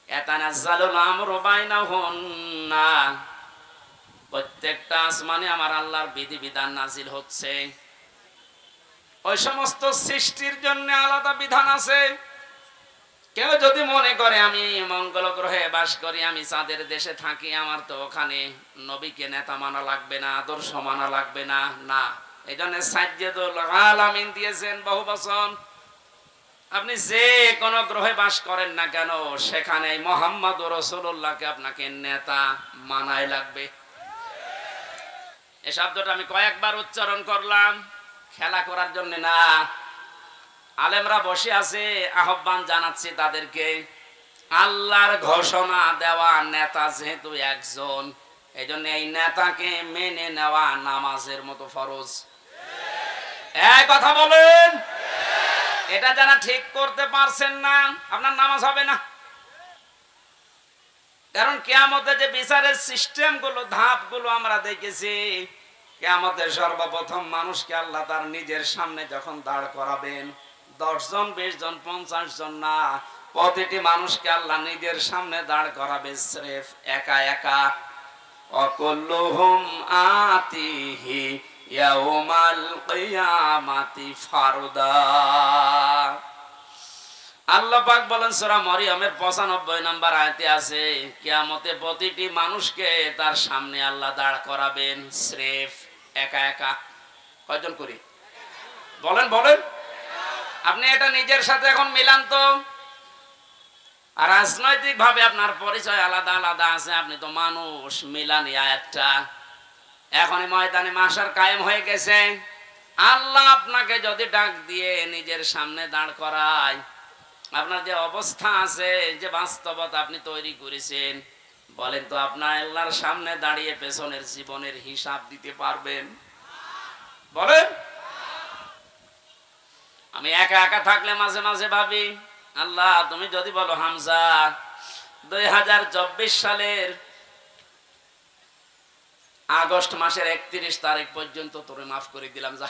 ইয়াতানাজ্জালুল আমরু বাইনাহুন্না, প্রত্যেকটা আসমানে আমার আল্লাহর বিধিবিধান নাজিল হচ্ছে। ওই সমস্ত সৃষ্টির জন্য আলাদা বিধান আছে। কেউ যদি মনে করে আমি মঙ্গল গ্রহে বাস করি, আমি চাঁদের দেশে থাকি, আমার তো ওখানে নবীকে নেতা মানা লাগবে না, আদর্শ মানা লাগবে না। না, এই জন্য সাজ্জেদুল আলামিন দিয়েছেন বহু বচন। আপনি যে কোনো গ্রহে বাস করেন না কেন, সেখানে মুহাম্মদ রাসূলুল্লাহকে আপনাকে নেতা মানাই লাগবে। এই শব্দটা আমি কয়েকবার উচ্চারণ করলাম, খেলা করার জন্য না। আলেমরা বসে আছে, আহ্বান জানাচ্ছি তাদেরকে। আল্লাহর ঘোষণা দেওয়া নেতা যেহেতু একজন, এই জন্য এই নেতাকে মেনে নেওয়া নামাজের মতো ফরজ। এই কথা বলেন। এটা যারা ঠিক করতে পারছেন না, আপনার নামাজ হবে না। কারণ কিয়ামতে যে বিচারের সিস্টেম গুলো, ধাপ গুলো আমরা দেখেছি, কিয়ামতের সর্বপ্রথম মানুষকে আল্লাহ তার নিজের সামনে যখন দাঁড় করাবেন, 10 জন 20 জন 50 জন না, প্রতিটি মানুষকে আল্লাহ নিজের সামনে দাঁড় করাবে স্রেফ একা একা। অকুল্লুহুম আতিহি ইয়াউমাল কিয়ামাতি ফারদা। আল্লাহ পাক বলেন সূরা মরিয়মের 95 নম্বর আয়াতে আছে, কিয়ামতে প্রতিটি মানুষকে তার সামনে আল্লাহ দাঁড় করাবেন স্রেফ একা একা। কয়জন করি? বলেন বলেন। আপনি এটা নিজের সাথে এখন মিলান তো। আর রাজনৈতিক ভাবে আপনার পরিচয় আলাদা আলাদা আছে, আপনি তো মানুষ, মিলান এই আয়াতটা। এখন ময়দানে মাশার কায়েম হয়ে গেছে। আল্লাহ আপনাকে যদি ডাক দিয়ে নিজের সামনে দাঁড় করায়, আপনার যে অবস্থা আছে, যে বাস্তবতা আপনি তৈরি করেছেন, বলেন তো আপনার আল্লাহর সামনে দাঁড়িয়ে পেছনের জীবনের হিসাব দিতে পারবেন? বলেন। আমি একা একা থাকলে মাঝে মাঝে ভাবি, আল্লাহ তুমি যদি বলো হামজা 2024 সালের আগস্ট মাসের 31 তারিখ পর্যন্ত তোরে মাফ করে দিলাম, যা।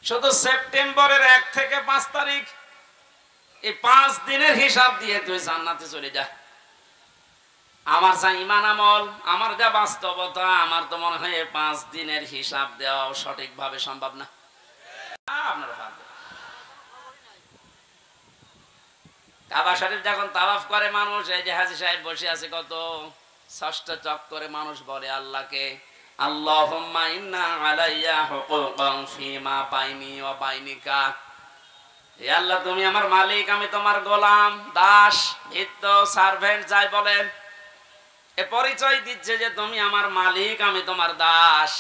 শুধু সেপ্টেম্বরের 1 থেকে 5 তারিখ, এই 5 দিনের হিসাব দিয়ে তুই জান্নাতে চলে যা। আমার যা ইমান আমল, আমার যা বাস্তবতা, আমার তো মনে হয় 5 দিনের হিসাব দেওয়া সঠিকভাবে সম্ভব না। আপনারা ভাববেন, কাবা শরীফ যখন তাওয়াফ করে মানুষ, এই যে হাজী সাহেব বসে আছে, কত 6টা চক্করে মানুষ বলে আল্লাহকে, আল্লাহুম্মা ইন্না আলাইয়া হুকুকান ফিমা বাইনি ওয়া বাইনিকা। হে আল্লাহ, তুমি আমার মালিক, আমি তোমার গোলাম, দাস, ভৃত্য, সার্ভেন্ট যাই বলেন, এ পরিচয় দিচ্ছে যে তুমি আমার মালিক, আমি তোমার দাস।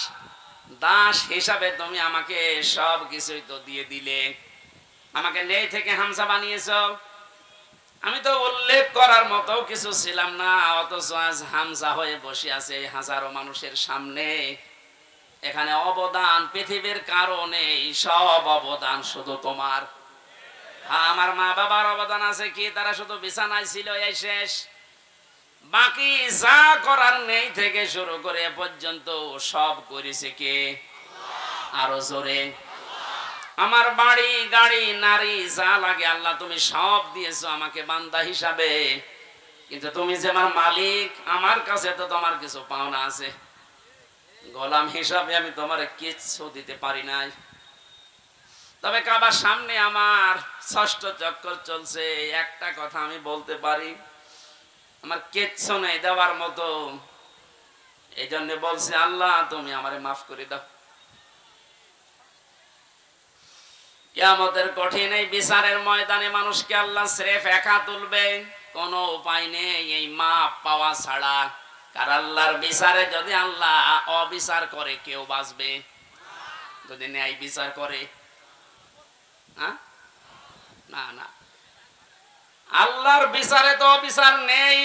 দাস হিসাবে তুমি আমাকে সব কিছুই তো দিয়ে দিলে, আমাকে নেই থেকে হামজা বানিয়েছো। আমি তো উল্লেখ করার মতো কিছু ছিলাম না, অথচ আজ হামজা হয়ে বসে আছে হাজারো মানুষের সামনে। এখানে অবদান পৃথিবীর কারণে, সব অবদান শুধু তোমার। আমার মা বাবার অবদান আছে কি? তারা শুধু বিছানায় ছিল, এই শেষ। বাকি যা করার নেই থেকে শুরু করে এ পর্যন্ত সব করেছে কে? আরো জোরে। আমার বাড়ি, গাড়ি, নারী যা লাগে আল্লাহ তুমি সব দিয়েছো আমাকে বান্দা হিসাবে, কিন্তু তুমি যে আমার মালিক, আমার কাছে তো তোমার কিছু পাওনা আছে। গোলাম হিসাবে আমি তোমার কিচ্ছু দিতে পারি নাই। তবে কাবার সামনে আমার 6ষ্ঠ চক্কর চলছে, একটা কথা আমি বলতে পারি, আমার কিচ্ছু নেই দেওয়ার মতো। এই জন্য বলছি, আল্লাহ তুমি আমারে মাফ করে দাও। কিয়ামতের কঠিন এই বিচারের ময়দানে মানুষকে আল্লাহ স্রেফ একা তুলবে, কোনো উপায় নেই এই মাপ পাওয়া ছাড়া। কার আল্লাহর বিচারে যদি আল্লাহ অবিচার করে কেউ বাঁচবে? যদি ন্যায় বিচার করে, না না, আল্লাহর বিচারে তো অবিচার নেই।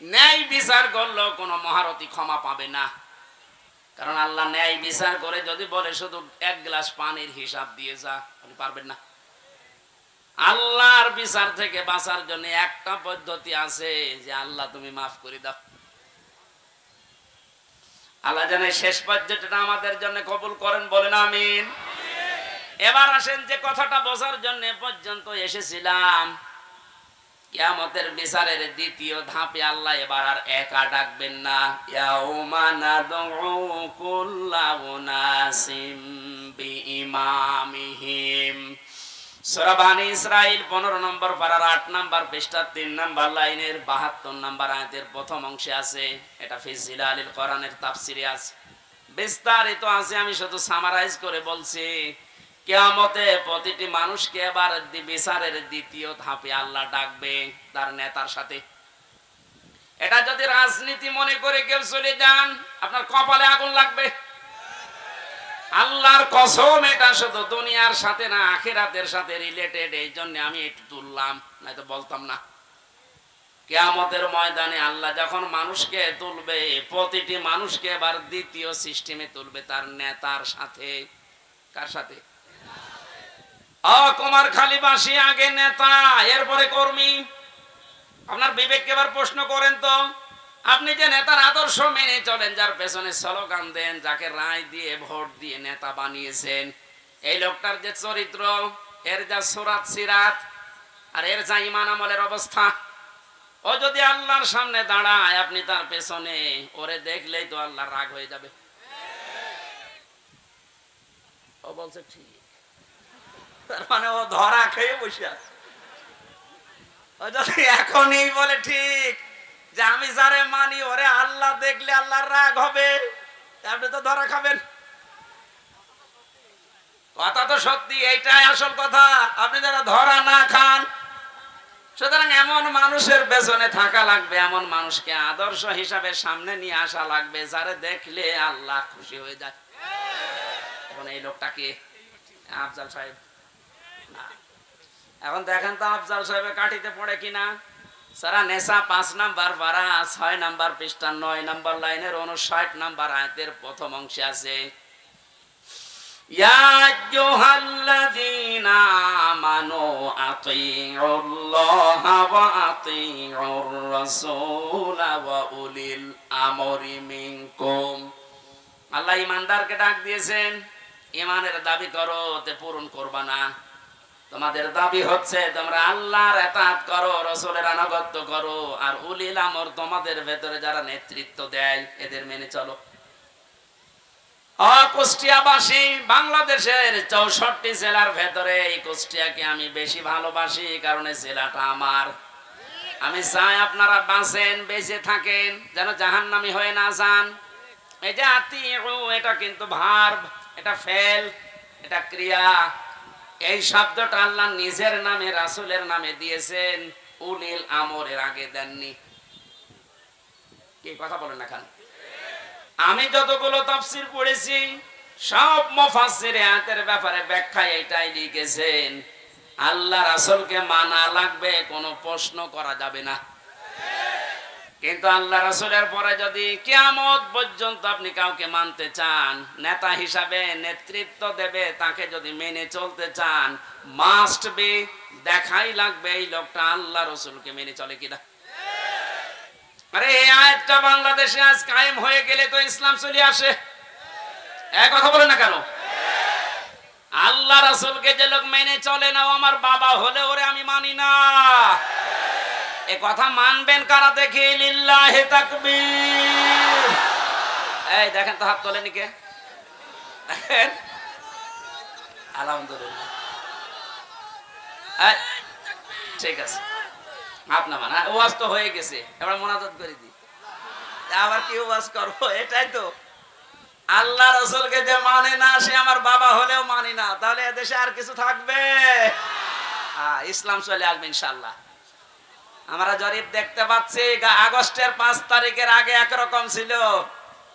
ন্যায় বিচার করলেও কোনো মহারথী ক্ষমা পাবে না, কারণ আল্লাহ ন্যায় বিচার করে যদি বলে শুধু 1 গ্লাস পানির হিসাব দিয়ে যা, আপনি পারবেন না। আল্লাহর বিচার থেকে বাঁচার জন্য একটা পদ্ধতি আছে, যে আল্লাহ তুমি মাফ করে দাও। আল্লাহ জানে শেষ পর্যন্তটা আমাদের জন্য কবুল করেন, বলেন আমিন। এবার আসেন যে কথাটা বোঝার জন্য পর্যন্ত এসেছিলাম, কিয়ামতের বিচারের দ্বিতীয় ধাপে আল্লাহ এবার আর একা ডাকবেন না। ইয়াউমা নাদউ কুল্লা উনাসিম বিইমামিহিম। সূরা বনী ইসরাঈল 15 নম্বর পারার 8 নম্বর পৃষ্ঠা 3 নম্বর লাইনের 72 নম্বর আয়াতের প্রথম অংশে আছে। এটা ফি জিলালিল কোরআনের তাফসিরে আছে, বিস্তারিত আছে। আমি শুধু সামারাইজ করে বলছি, কিয়ামতে প্রতিটি মানুষকে এবার বিচারের দ্বিতীয় ধাপে আল্লাহ ডাকবে তার নেতার সাথে। এটা যদি রাজনীতি মনে করে কেউ চলে যান, আপনার কপালে আগুন লাগবে। আল্লাহর কসম, এটা শুধু দুনিয়ার সাথে না, আখিরাতের সাথে রিলেটেড। এই জন্য আমি একটু তুললাম, নয়তো বলতাম না। কিয়ামতের ময়দানে আল্লাহ যখন মানুষকে তুলবে, প্রতিটি মানুষকে এবার দ্বিতীয় সিস্টেমে তুলবে তার নেতার সাথে। কার সাথে? কুমারখালীবাসী আগে নেতা, এরপরে কর্মী। আপনার বিবেককে এবার প্রশ্ন করেন তো, আপনি যে নেতার আদর্শ মেনে চলেন, যার পেছনে স্লোগান দেন, যাকে রায় দিয়ে ভোট দিয়ে নেতা বানিয়েছেন, এই লোকটার যে চরিত্র, এর যা সুরাত সিরাত, আর এর যা ঈমান আমলের অবস্থা, ও যদি আল্লাহর সামনে দাঁড়ায়, আপনি তার পেছনে, ওরে দেখলেই তো আল্লাহর রাগ হয়ে যাবে। ও বলছে ঠিক, তার মানে ও ধরা খেয়ে বসে আছে। ও যদি এখনই বলে ঠিক যে আমি যারে মানি ওরে আল্লাহ দেখলে আল্লাহর রাগ হবে, আপনি তো ধরা খাবেন। কথা তো সত্যি, এইটাই আসল কথা। আপনি যারা ধরা না খান, সুতরাং এমন মানুষের পেছনে থাকা লাগবে, এমন মানুষকে আদর্শ হিসাবে সামনে নিয়ে আসা লাগবে, যারে দেখলে আল্লাহ খুশি হয়ে যায়। এখন এই লোকটাকে আফজাল সাহেব, এখন দেখেন তো আফজাল সাহেবের কাঠিতে পড়ে কিনা। সারা নেশা 5 নাম্বার পারা 6 নাম্বার পৃষ্ঠা 9 নাম্বার লাইনের 59 নাম্বার আয়াতের প্রথম অংশে আছে, ইয়া আইয়ুহাল্লাযীনা আমানু আতিউল্লাহা ওয়া আতিউর রাসূলা ওয়া উলিল আমরি মিনকুম। আল্লাহ ঈমানদারকে ডাক দিয়েছেন, ঈমানের দাবি করো, তে পূরণ করবা না। তোমাদের দাবি হচ্ছে তোমরা আল্লাহর ইতাআত করো, রাসূলের আনুগত্য করো, আর উলিল আমর তোমাদের ভেতরে যারা নেতৃত্ব দেয় এদের মেনে চলো। কুষ্টিয়াবাসী, বাংলাদেশের 64 জেলার ভেতরে এই কুষ্টিয়াকে আমি বেশি ভালোবাসি, কারণ এই জেলাটা আমার। আমি চাই আপনারা বাঁচেন, বেঁচে থাকেন, যেন জাহান্নামী হয়ে না যান। এই যে আতিউ, এটা কিন্তু ভার্ব, এটা ফেল, এটা ক্রিয়া। এই শব্দটা আল্লাহ নিজের নামে, রাসূলের নামে দিয়েছেন, উলিল আমরের আগে দেননি। কি কথা বলেন না খান? আমি যতগুলো তাফসীর পড়েছি সব মুফাসসিরে আয়াতের ব্যাপারে ব্যাখ্যা এটাই লিখেছেন, আল্লাহ রাসূলকে মানা লাগবে, কোনো প্রশ্ন করা যাবে না। কিন্তু আল্লাহ রাসূলের পরে যদি কিয়ামত পর্যন্ত আপনি কাউকে মানতে চান, নেতা হিসাবে নেতৃত্ব দেবে, তাকে যদি মেনে চলতে চান, মাস্ট বি, দেখাই লাগবে এই লোকটা আল্লাহ রাসূলকে মেনে চলে কিনা। আরে এই আয়াতটা বাংলাদেশে আজ কায়েম হয়ে গেলে তো ইসলাম চলে আসে। এক কথা বলে না কেন? আল্লাহ রাসূলকে যে লোক মেনে চলে না, ও আমার বাবা হলে ওরে আমি মানি না। এ কথা মানবেন কারা দেখি? লিল্লাহি তাকবীর। এই দেখেন তো, হাত তোলেনি কে? দেখেন, আলহামদুলিল্লাহ। ঠিক আছে, আপনার মানে ওয়াজ তো হয়ে গেছে, এবার মোনাজাত করে দিই। আবার কি ওয়াজ করবো? এটাই তো, আল্লাহ রাসূলকে যে মানে না সে আমার বাবা হলেও মানি না, তাহলে এদেশে আর কিছু থাকবে? ইসলাম চলে আসবে ইনশাআল্লাহ। আমরা জরিপ দেখতে পাচ্ছি, আগস্টের 5 তারিখের আগে একরকম ছিল,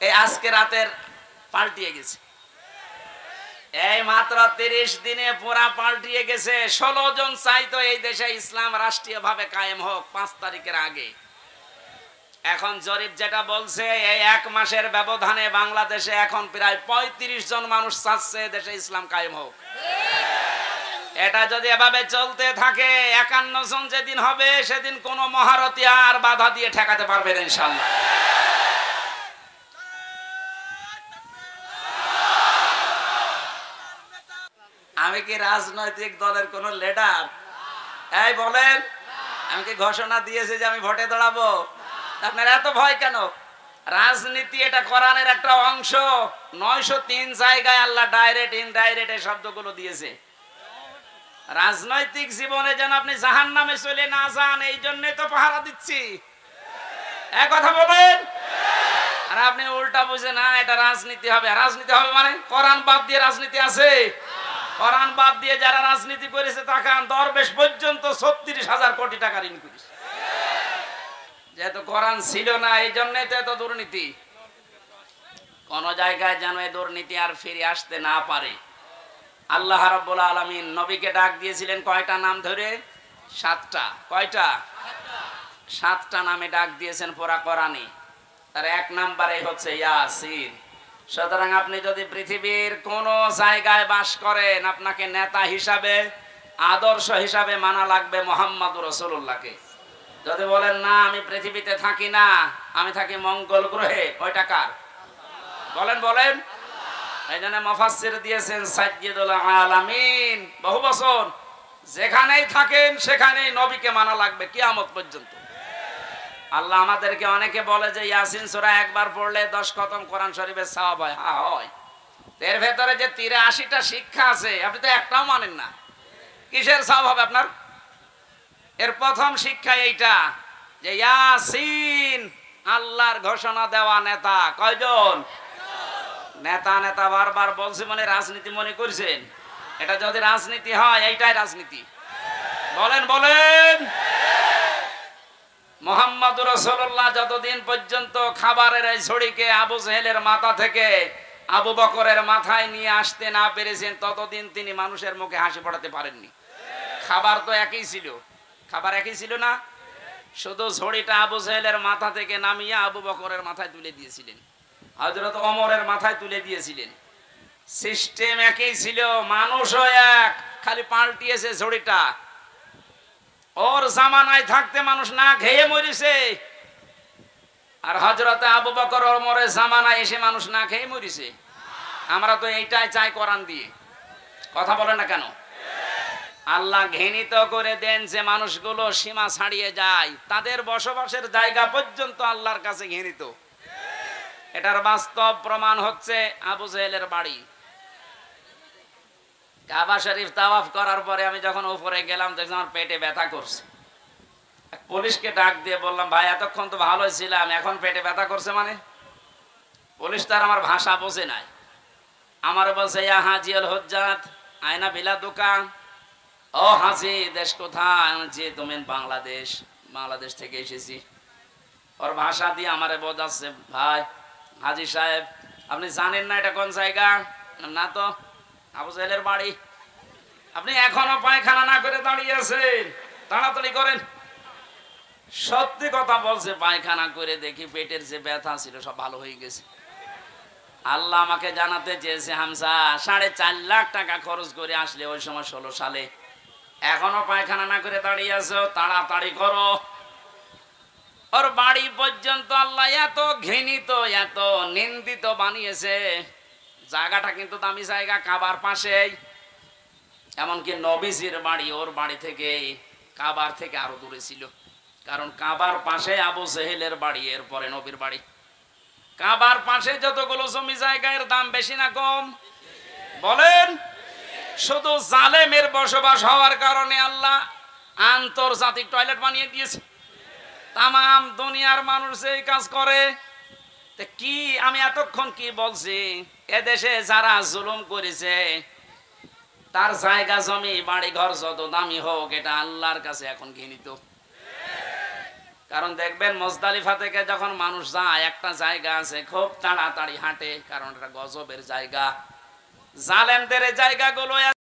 এই আজকে রাতের পাল্টিয়ে গেছে। এই মাত্র 30 দিনে পুরা পাল্টিয়ে গেছে। 16 জন চাইতো এই দেশে ইসলাম রাষ্ট্রীয়ভাবে কায়েম হোক 5 তারিখের আগে। এখন জরিপ যেটা বলছে, এই 1 মাসের ব্যবধানে বাংলাদেশে এখন প্রায় 35 জন মানুষ চাচ্ছে দেশে ইসলাম কায়েম হোক। এটা যদি এভাবে চলতে থাকে, 51 জন যেদিন হবে সেদিন কোন মহারথী আর বাধা দিয়ে ঠেকাতে পারবে না ইনশাআল্লাহ। আমি কি রাজনৈতিক দলের কোন লিডার? এই বলেন, আমি কি ঘোষণা দিয়েছি যে আমি ভোটে দাঁড়াবো? আপনার এত ভয় কেন? রাজনীতি এটা কোরআনের একটা অংশ। 903 জায়গায় আল্লাহ ডাইরেক্ট, ইনডাইরেক্ট এই শব্দগুলো দিয়েছে। রাজনৈতিক জীবনে যেন আপনি জাহান্নামে চলে না যান, এই জন্যই তো পাহারা দিচ্ছি। এক কথা বলেন। আর আপনি উল্টা বুঝে না, এটা রাজনীতি হবে। রাজনীতি হবে মানে কোরআন বাদ দিয়ে রাজনীতি আছে? কোরআন বাদ দিয়ে যারা রাজনীতি করেছে তাকান, দরবেশ পর্যন্ত 36,000 কোটি টাকার ঋণ করেছে। যেহেতু কোরআন ছিল না, এই জন্যই তো এত দুর্নীতি। কোন জায়গায় যেন এই দুর্নীতি আর ফিরে আসতে না পারে। আল্লাহ রাব্বুল আলামিন নবীকে ডাক দিয়েছিলেন কয়টা নাম ধরে? 7টা। কয়টা? 7টা নামে ডাক দিয়েছেন পুরা কোরআনে। তার 1 নম্বরে হচ্ছে ইয়াসিন। সুতরাং আপনি যদি পৃথিবীর কোন জায়গায় বাস করেন, আপনাকে নেতা হিসাবে, আদর্শ হিসাবে মানা লাগবে মুহাম্মদুর রাসূলুল্লাহকে। যদি বলেন না আমি পৃথিবীতে থাকি না, আমি থাকি মঙ্গল গ্রহে, ওইটা কার? বলেন বলেন। এই জন্য মুফাসসির দিয়েছেন সাইয়্যিদুল আলামিন, বহু বছর যেখানেই থাকেন সেখানেই নবীকে মানা লাগবে কিয়ামত পর্যন্ত। আল্লাহ আমাদেরকে, অনেকে বলে যে ইয়াসিন সূরা একবার পড়লে 10 খতম কোরআন শরীফের সওয়াব হয়। হ্যাঁ হয়। এর ভেতরে যে 83টা শিক্ষা আছে, আপনি তো একটাও মানেন না, কিসের সওয়াব হবে আপনার? এর প্রথম শিক্ষা এইটা যে ইয়াসিন আল্লাহর ঘোষণা দেওয়া নেতা। কয়জন? নেতা নেতা বারবার বলছি, মানে রাজনীতি মনে করছেন? এটা যদি রাজনীতি হয়, এইটাই রাজনীতি। বলেন বলেন। মুহাম্মদুর রাসূলুল্লাহ যতদিন পর্যন্ত খাবারের এই ছড়িকে আবু জেহেলের মাথা থেকে আবু বকরের মাথায় নিয়ে আসতে না পেরেছেন, ততদিন তিনি মানুষের মুখে হাসি ফোটাতে পারেননি। খাবার তো একই ছিল, খাবার একই ছিল না, শুধু ঝড়িটা আবু জেহেলের মাথা থেকে নামিয়ে আবু বকরের মাথায় তুলে দিয়েছিলেন, হযরত ওমরের মাথায় তুলে দিয়েছিলেন। সিস্টেম একই ছিল, মানুষও এক, খালি পাল্টিয়েছে ঝড়িটা। ওর জামানায় থাকতে মানুষ না খেয়ে মরিছে, আর হযরত আবু বকর ওমরের জামানায় এসে মানুষ না খেয়ে মরিছে। আমরা তো এইটাই চাই কোরআন দিয়ে। কথা বলে না কেন? আল্লাহ ঘৃণিত করে দেন যে মানুষগুলো সীমা ছাড়িয়ে যায়, তাদের বসবাসের জায়গা পর্যন্ত আল্লাহর কাছে ঘৃণিত। এটার বাস্তব প্রমাণ হচ্ছে আবু জেহেলের বাড়ি। কাবা শরীফ তাওয়াফ করার পরে আমি যখন উপরে গেলাম দেখলাম আমার পেটে ব্যথা করছে। পুলিশকে ডাক দিয়ে বললাম, ভাই এতক্ষণ তো ভালোই ছিলাম, এখন পেটে ব্যথা করছে মানে? পুলিশ তার আমার ভাষা বোঝে নাই। আমার বলছে, ইয়া হাজি আল হুজ্জাত আয়না বিলা দোকান। ও হাজি, দেশ কোথায়? যে তুমি বাংলাদেশ। বাংলাদেশ থেকে এসেছি। ওর ভাষা দিয়ে আমারে বোঝাচ্ছে, ভাই হাজি সাহেব আপনি জানেন না এটা কোন জায়গা? না তো। আবু জেহেলের বাড়ি। আপনি এখনো পায়খানা না করে দাঁড়িয়ে আছেন, তাড়াতাড়ি করেন। সত্যি কথা বলছে, পায়খানা করে দেখি পেটের যে ব্যথা ছিল সব ভালো হয়ে গেছে। আল্লাহ আমাকে জানাতে চেয়েছে, হামজা 4.5 লাখ টাকা খরচ করে আসলে ওই সময় 16 সালে, এখনো পায়খানা না করে দাঁড়িয়ে আছো, তাড়াতাড়ি করো। ওর বাড়ি পর্যন্ত আল্লাহ এত ঘৃণিত, এত নিন্দিত বানিয়েছে। জায়গাটা কিন্তু দামি জায়গা, কাবার পাশেই। এমনকি নবীজির বাড়ি ওর বাড়ি থেকে কাবার থেকে আরো দূরে ছিল, কারণ কাবার পাশে আবু জেহেলের বাড়ি, এরপরে নবীর বাড়ি। কাবার পাশে যতগুলো জমি জায়গা, এর দাম বেশি না কম? বলেন। শুধু জালেমের বসবাস হওয়ার কারণে আল্লাহ আন্তর্জাতিক টয়লেট বানিয়ে দিয়েছে। তামাম দুনিয়ার মানুষ এই কাজ করে। কি আমি এতক্ষণ কি বলছি? এদেশে যারা জুলুম করেছে, তার জায়গা জমি বাড়ি ঘর যত দামি হোক, এটা আল্লাহর কাছে এখন ঘৃণিত। কারণ দেখবেন মুজদালিফা থেকে যখন মানুষ যায়, একটা জায়গা আছে খুব তাড়াতাড়ি হাঁটে, কারণ এটা গজবের জায়গা। জালেমদের এই জায়গাগুলো